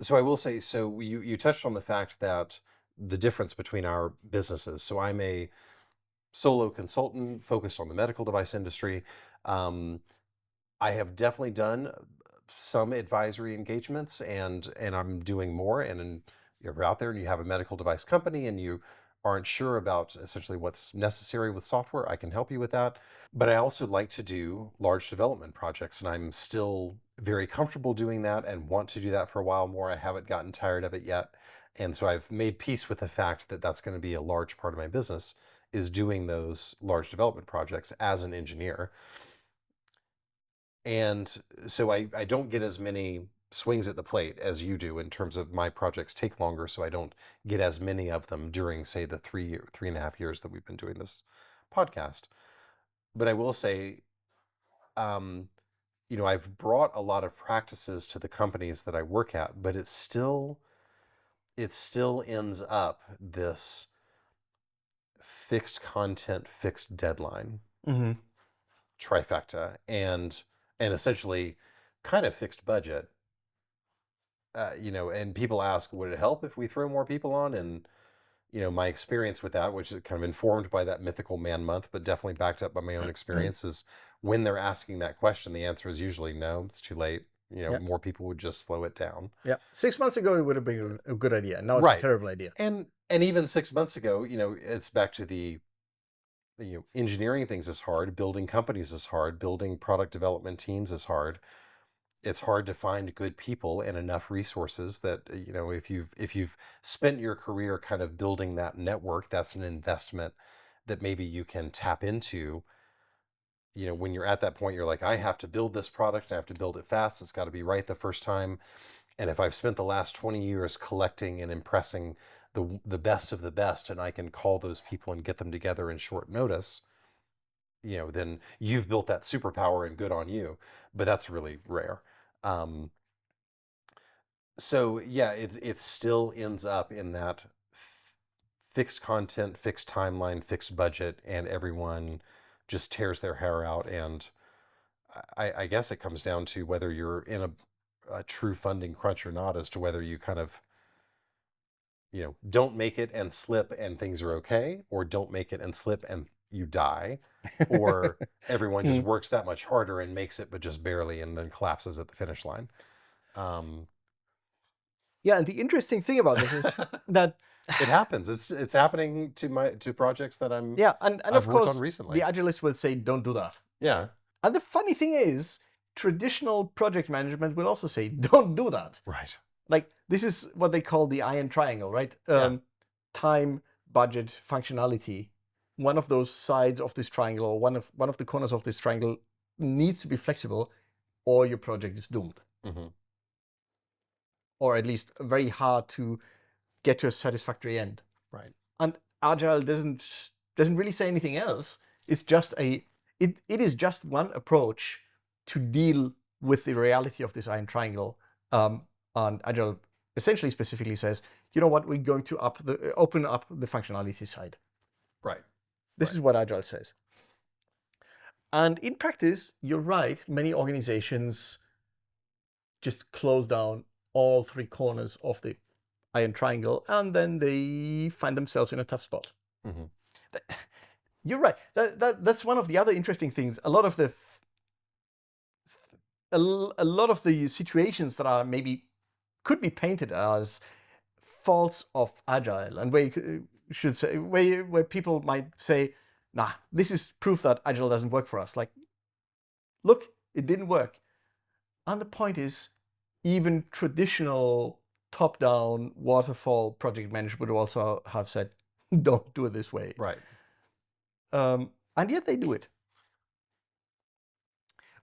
So I will say, so you touched on the fact that the difference between our businesses. So I'm a solo consultant focused on the medical device industry. Um, I have definitely done some advisory engagements, and I'm doing more. And you're out there and you have a medical device company and you aren't sure about essentially what's necessary with software, I can help you with that. But I also like to do large development projects, and I'm still very comfortable doing that and want to do that for a while more. I haven't gotten tired of it yet. And so I've made peace with the fact that that's going to be a large part of my business, is doing those large development projects as an engineer. And so I don't get as many swings at the plate as you do in terms of my projects take longer, so I don't get as many of them during, say, the 3.5 years that we've been doing this podcast. But I will say, um, I've brought a lot of practices to the companies that I work at, but it still ends up this fixed content, fixed deadline Hmm. trifecta, and essentially kind of fixed budget. And people ask, would it help if we throw more people on? And my experience with that, which is kind of informed by that mythical man month, but definitely backed up by my own experience, is when they're asking that question, the answer is usually no, it's too late. Yeah. More people would just slow it down. Yeah. 6 months ago, it would have been a good idea. Now it's a Right. terrible idea. And even 6 months ago, it's back to the engineering things is hard, building companies is hard, building product development teams is hard. It's hard to find good people and enough resources that, if you've spent your career kind of building that network, that's an investment that maybe you can tap into. When you're at that point, you're like, I have to build this product, I have to build it fast, it's got to be right the first time. And if I've spent the last 20 years collecting and impressing the best of the best, and I can call those people and get them together in short notice, then you've built that superpower, and good on you. But that's really rare. Um, so yeah, it still ends up in that fixed content, fixed timeline, fixed budget, and everyone just tears their hair out. And I guess it comes down to whether you're in a true funding crunch or not, as to whether you kind of don't make it and slip and things are okay, or don't make it and slip and you die, or everyone just Mm. works that much harder and makes it but just barely and then collapses at the finish line. Um, Yeah, and the interesting thing about this is that, it happens. It's happening to projects that yeah, and I've of worked on course, the recently. Agilists will say, don't do that. Yeah. And the funny thing is, traditional project management will also say, don't do that. Right. Like, this is what they call the iron triangle, right? Yeah. Time, budget, functionality. One of those sides of this triangle, or one of the corners of this triangle, needs to be flexible, or your project is doomed, Hmm. or at least very hard to get to a satisfactory end. Right. And Agile doesn't really say anything else. It's just it is just one approach to deal with the reality of this iron triangle. And Agile essentially specifically says, you know what, we're going to open up the functionality side. Right. This Right. is what Agile says. And in practice, you're right, many organizations just close down all three corners of the iron triangle, and then they find themselves in a tough spot. Hmm. You're right. That's one of the other interesting things. A lot of the situations that are maybe could be painted as faults of Agile, and where you should say where people might say, "Nah, this is proof that Agile doesn't work for us." Like, look, it didn't work. And the point is, even traditional top-down waterfall project management would also have said, "Don't do it this way." Right. And yet they do it.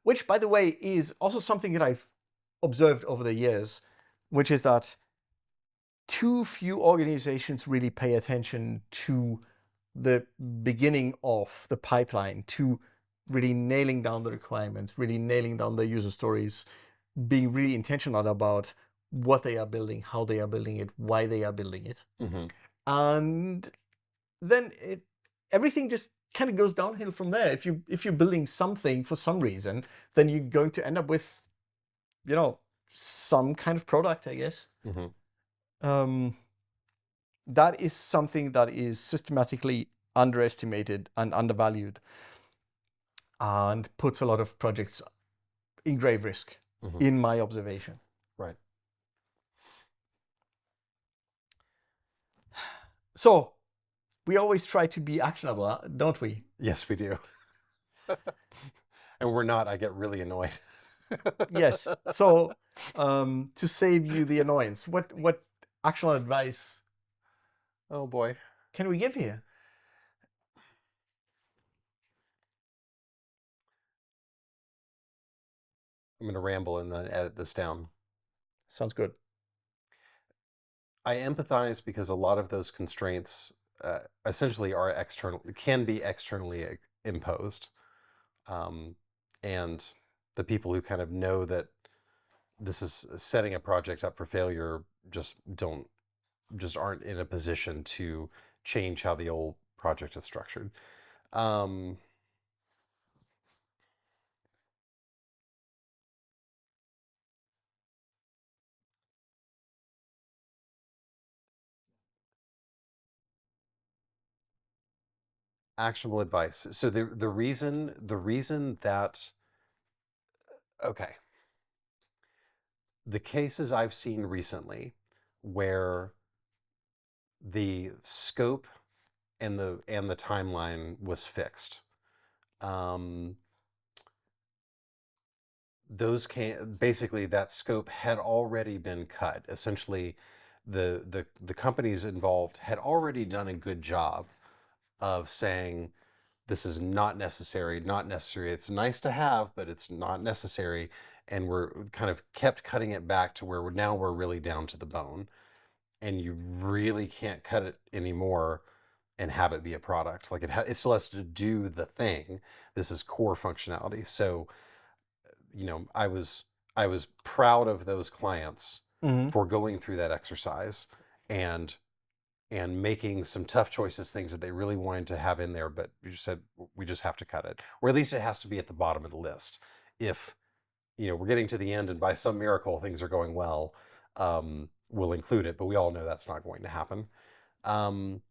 Which, by the way, is also something that I've observed over the years, which is that too few organizations really pay attention to the beginning of the pipeline, to really nailing down the requirements, really nailing down the user stories, being really intentional about what they are building, how they are building it, why they are building it. Hmm. And then everything just kind of goes downhill from there. If you're building something for some reason, then you're going to end up with, some kind of product, I guess. Hmm. Um, that is something that is systematically underestimated and undervalued and puts a lot of projects in grave risk, Hmm. in my observation. Right. So we always try to be actionable, don't we? Yes, we do. And we're not. I get really annoyed. Yes. So to save you the annoyance, what actionable advice Oh boy. can we give here? I'm going to ramble and then edit this down. Sounds good. I empathize because a lot of those constraints essentially are can be externally imposed. Um, and the people who kind of know that this is setting a project up for failure just aren't in a position to change how the old project is structured. Um, Actionable advice. So the reason that okay, the cases I've seen recently where the scope and the timeline was fixed. Um, those can basically that scope had already been cut. Essentially, the companies involved had already done a good job of saying this is not necessary, not necessary. It's nice to have, but it's not necessary. And we're kind of kept cutting it back to where we're really down to the bone, and you really can't cut it anymore and have it be a product. Like it still has to do the thing. This is core functionality. So I was proud of those clients Hmm. for going through that exercise and making some tough choices, things that they really wanted to have in there, but you just said we just have to cut it, or at least it has to be at the bottom of the list. If we're getting to the end and by some miracle things are going well, we'll include it, but we all know that's not going to happen. Um,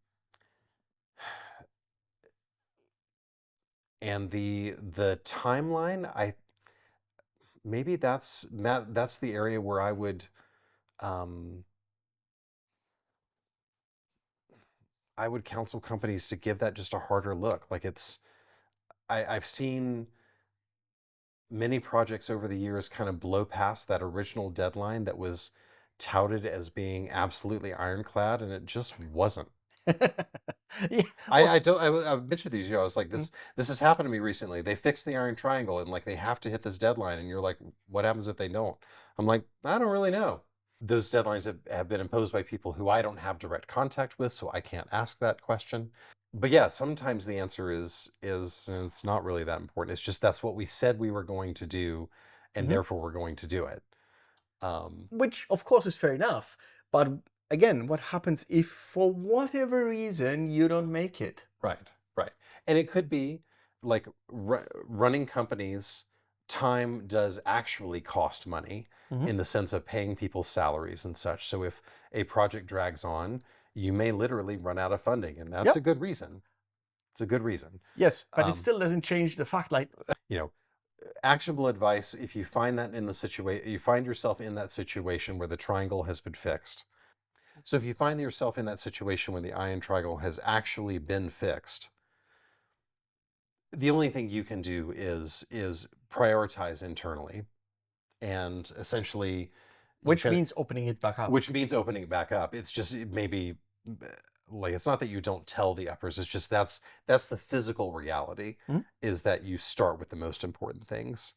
and the timeline, maybe that's the area where um, I would counsel companies to give that just a harder look. Like I've seen many projects over the years kind of blow past that original deadline that was touted as being absolutely ironclad, and it just wasn't. Yeah. I Well, don't I mentioned these, I was like, mm, this has happened to me recently. They fixed the iron triangle and like they have to hit this deadline, and you're like, what happens if they don't? I'm like, I don't really know. Those deadlines have been imposed by people who I don't have direct contact with, so I can't ask that question. But yeah, sometimes the answer is it's not really that important. It's just that's what we said we were going to do, and mhm. therefore we're going to do it. Um, Which of course is fair enough. But again, what happens if for whatever reason you don't make it? right, right. And it could be like running companies, time does actually cost money Hmm. in the sense of paying people salaries and such. So if a project drags on, you may literally run out of funding, and that's a Yep. good reason. It's a good reason. Yes, but it Um, still doesn't change the fact like you know, Actionable advice: if you find that in the situation, you find yourself in that situation where the triangle has been fixed. So if you find yourself in that situation where the iron triangle has actually been fixed, the only thing you can do is prioritize internally and essentially you which can, means opening it back up. which means opening it back up. It's just maybe like it's not that you don't tell the uppers. It's just that's the physical reality, Mhm. is that you start with the most important things,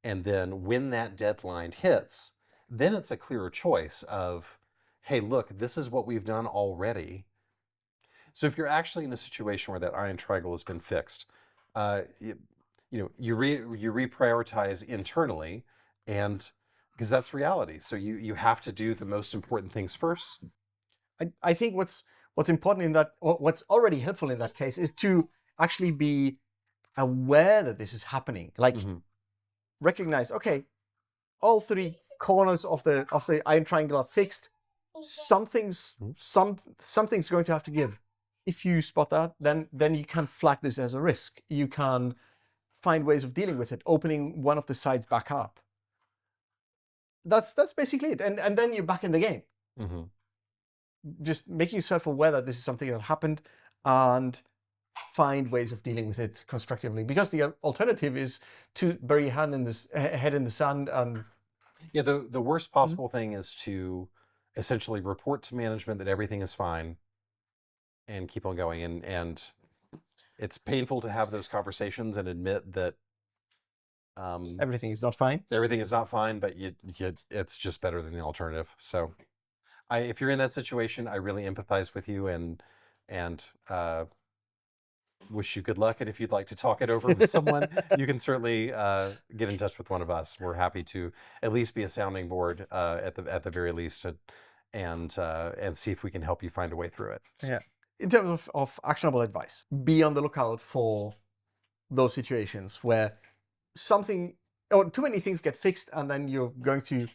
and then when that deadline hits, then it's a clearer choice of, hey, look, this is what we've done already. So if you're actually in a situation where that iron triangle has been fixed, you reprioritize internally, and because that's reality. So you have to do the most important things first. I think what's important in that, or what's already helpful in that case, is to actually be aware that this is happening. Like Hmm. recognize, okay, all three. corners of the iron triangle are fixed, something's going to have to give. If you spot that, then you can flag this as a risk. You can find ways of dealing with it, opening one of the sides back up. That's basically it, and then you're back in the game. Mm-hmm. Just making yourself aware that this is something that happened, and find ways of dealing with it constructively. Because the alternative is to bury your head in the sand and Yeah, the worst possible thing is to essentially report to management that everything is fine and keep on going. And it's painful to have those conversations and admit that everything is not fine. everything is not fine, but it's just better than the alternative. So if you're in that situation, I really empathize with you and wish you good luck. And if you'd like to talk it over with someone, you can certainly get in touch with one of us. We're happy to at least be a sounding board at the very least, and see if we can help you find a way through it. Yeah. In terms of actionable advice, be on the lookout for those situations where something or too many things get fixed, and then you're going to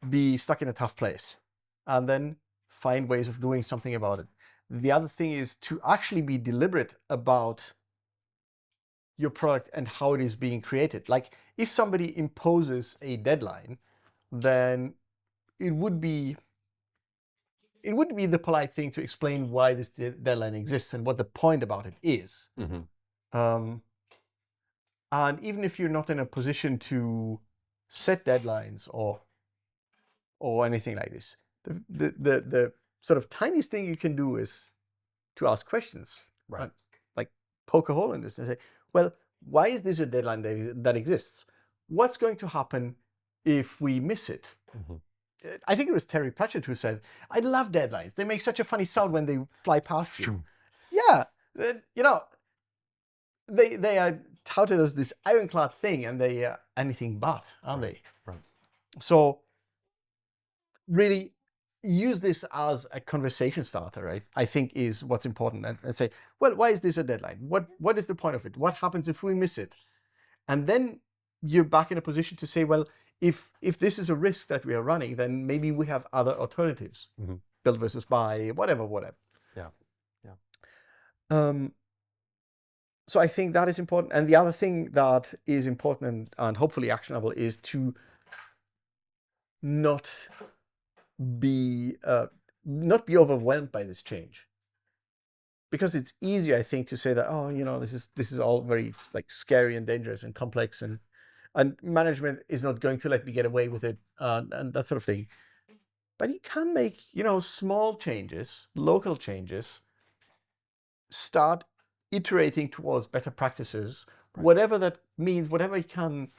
be stuck in a tough place, and then find ways of doing something about it. The other thing is to actually be deliberate about your product and how it is being created. Like if somebody imposes a deadline, then it would be the polite thing to explain why this deadline exists and what the point about it is. Mm-hmm. And even if you're not in a position to set deadlines or anything like this, the sort of tiniest thing you can do is to ask questions, Right. like poke a hole in this and say, well, why is this a deadline that exists? What's going to happen if we miss it? Mm-hmm. I think it was Terry Pratchett who said, I love deadlines. They make such a funny sound when they fly past you. Yeah, you know, they are touted as this ironclad thing, and they are anything but, aren't they? Right. So really use this as a conversation starter, right? I think is what's important, and say, well, why is this a deadline? What is the point of it? What happens if we miss it? And then you're back in a position to say, well, if this is a risk that we are running, then maybe we have other alternatives. Mm-hmm. Build versus buy, whatever. Yeah. Yeah. So I think that is important. And the other thing that is important and hopefully actionable is to not be overwhelmed by this change. Because it's easy, I think, to say that, oh, this is all very like scary and dangerous and complex, and management is not going to let me get away with it, and that sort of thing. But you can make, small changes, local changes, start iterating towards better practices, Right. whatever that means, whatever you can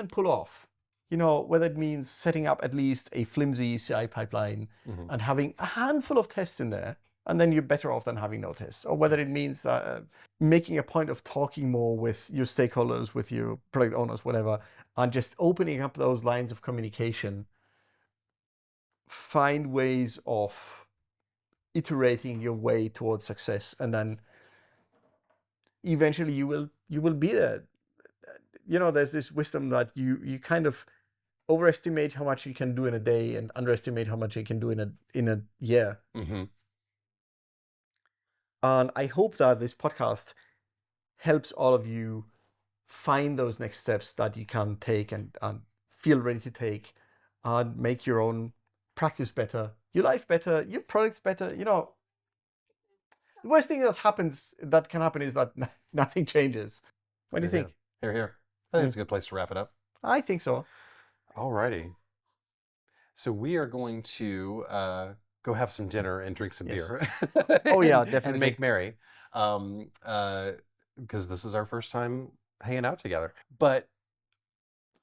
pull off. Whether it means setting up at least a flimsy CI pipeline Mm-hmm. and having a handful of tests in there, and then you're better off than having no tests. Or whether it means that making a point of talking more with your stakeholders, with your product owners, whatever, and just opening up those lines of communication. Find ways of iterating your way towards success, and then eventually you will be there. There's this wisdom that you kind of overestimate how much you can do in a day and underestimate how much you can do in a year. Mm-hmm. And I hope that this podcast helps all of you find those next steps that you can take and feel ready to take, and make your own practice better, your life better, your products better. The worst thing that can happen is that nothing changes. What do you think? Here, here. I think it's a good place to wrap it up. I think so. Alrighty. So we are going to go have some dinner and drink some Yes. beer. Oh yeah, and definitely. make merry. Because this is our first time hanging out together. But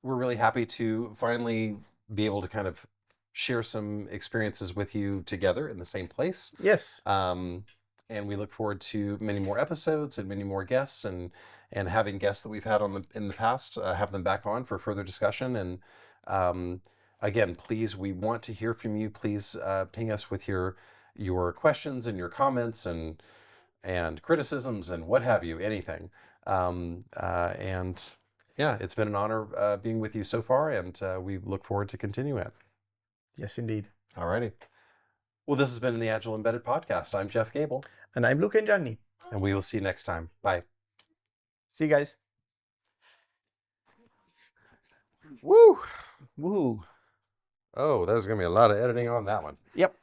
we're really happy to finally be able to kind of share some experiences with you together in the same place. Yes. And we look forward to many more episodes and many more guests, and having guests that we've had in the past, have them back on for further discussion. And again, please, we want to hear from you. Please ping us with your questions and your comments and criticisms and what have you, anything. And Yeah, it's been an honor being with you so far, and we look forward to continuing it. Yes, indeed. All righty. Well, this has been the Agile Embedded Podcast. I'm Jeff Gable, And I'm Luca and Johnny. and we will see you next time. Bye. See you guys. Woo! Woohoo. Oh, there's going to be a lot of editing on that one. Yep.